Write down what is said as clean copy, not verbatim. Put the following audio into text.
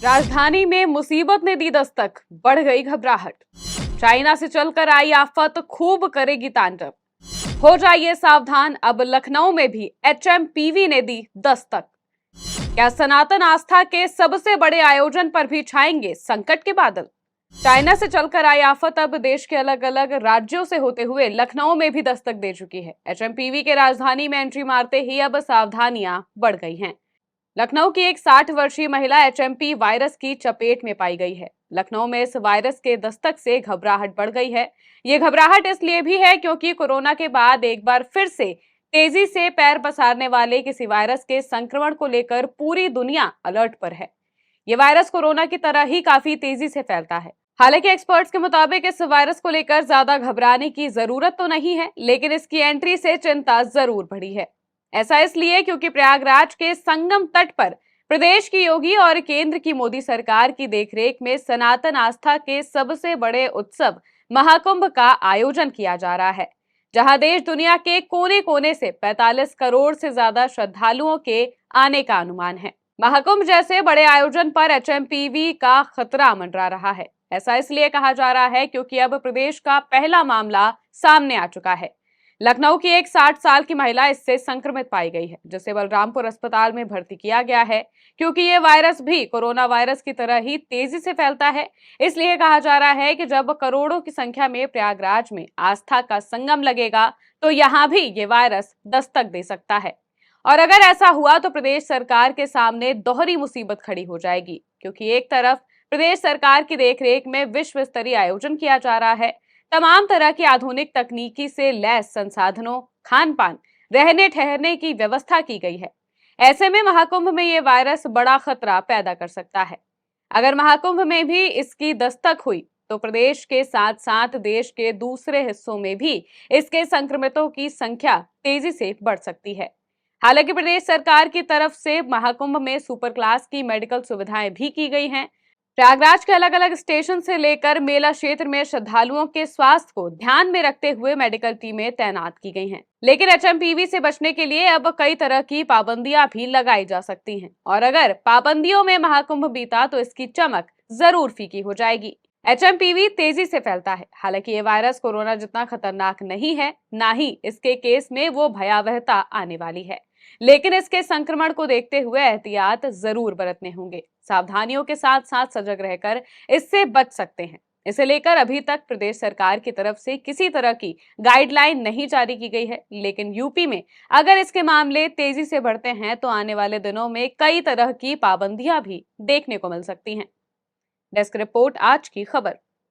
राजधानी में मुसीबत ने दी दस्तक, बढ़ गई घबराहट। चाइना से चलकर आई आफत खूब करेगी तांडव। हो जाइए सावधान, अब लखनऊ में भी एचएमपीवी ने दी दस्तक। क्या सनातन आस्था के सबसे बड़े आयोजन पर भी छाएंगे संकट के बादल? चाइना से चलकर आई आफत अब देश के अलग अलग राज्यों से होते हुए लखनऊ में भी दस्तक दे चुकी है। एचएमपीवी के राजधानी में एंट्री मारते ही अब सावधानियां बढ़ गई हैं। लखनऊ की एक 60 वर्षीय महिला एचएमपी वायरस की चपेट में पाई गई है। लखनऊ में इस वायरस के दस्तक से घबराहट बढ़ गई है। ये घबराहट इसलिए भी है क्योंकि कोरोना के बाद एक बार फिर से तेजी से पैर पसारने वाले किसी वायरस के संक्रमण को लेकर पूरी दुनिया अलर्ट पर है। ये वायरस कोरोना की तरह ही काफी तेजी से फैलता है। हालांकि एक्सपर्ट्स के मुताबिक इस वायरस को लेकर ज्यादा घबराने की जरूरत तो नहीं है, लेकिन इसकी एंट्री से चिंता जरूर बढ़ी है। ऐसा इसलिए क्योंकि प्रयागराज के संगम तट पर प्रदेश की योगी और केंद्र की मोदी सरकार की देखरेख में सनातन आस्था के सबसे बड़े उत्सव महाकुंभ का आयोजन किया जा रहा है, जहां देश दुनिया के कोने कोने से 45 करोड़ से ज्यादा श्रद्धालुओं के आने का अनुमान है। महाकुंभ जैसे बड़े आयोजन पर एचएमपीवी का खतरा मंडरा रहा है। ऐसा इसलिए कहा जा रहा है क्योंकि अब प्रदेश का पहला मामला सामने आ चुका है। लखनऊ की एक 60 साल की महिला इससे संक्रमित पाई गई है, जिसे बलरामपुर अस्पताल में भर्ती किया गया है। क्योंकि ये वायरस भी कोरोना वायरस की तरह ही तेजी से फैलता है, इसलिए कहा जा रहा है कि जब करोड़ों की संख्या में प्रयागराज में आस्था का संगम लगेगा तो यहाँ भी ये वायरस दस्तक दे सकता है। और अगर ऐसा हुआ तो प्रदेश सरकार के सामने दोहरी मुसीबत खड़ी हो जाएगी, क्योंकि एक तरफ प्रदेश सरकार की देखरेख में विश्व स्तरीय आयोजन किया जा रहा है, तमाम तरह की आधुनिक तकनीकी से लैस संसाधनों, खान पान, रहने ठहरने की व्यवस्था की गई है। ऐसे में महाकुंभ में ये वायरस बड़ा खतरा पैदा कर सकता है। अगर महाकुंभ में भी इसकी दस्तक हुई तो प्रदेश के साथ साथ देश के दूसरे हिस्सों में भी इसके संक्रमितों की संख्या तेजी से बढ़ सकती है। हालांकि प्रदेश सरकार की तरफ से महाकुंभ में सुपर क्लास की मेडिकल सुविधाएं भी की गई हैं। प्रयागराज के अलग अलग स्टेशन से लेकर मेला क्षेत्र में श्रद्धालुओं के स्वास्थ्य को ध्यान में रखते हुए मेडिकल टीमें तैनात की गई हैं। लेकिन एचएमपीवी से बचने के लिए अब कई तरह की पाबंदियां भी लगाई जा सकती हैं, और अगर पाबंदियों में महाकुंभ बीता तो इसकी चमक जरूर फीकी हो जाएगी। एचएमपीवी तेजी से फैलता है। हालांकि ये वायरस कोरोना जितना खतरनाक नहीं है, ना ही इसके केस में वो भयावहता आने वाली है, लेकिन इसके संक्रमण को देखते हुए एहतियात जरूर बरतने होंगे। सावधानियों के साथ साथ सजग रहकर इससे बच सकते हैं। इसे लेकर अभी तक प्रदेश सरकार की तरफ से किसी तरह की गाइडलाइन नहीं जारी की गई है, लेकिन यूपी में अगर इसके मामले तेजी से बढ़ते हैं तो आने वाले दिनों में कई तरह की पाबंदियां भी देखने को मिल सकती हैं। डेस्क रिपोर्ट, आज की खबर।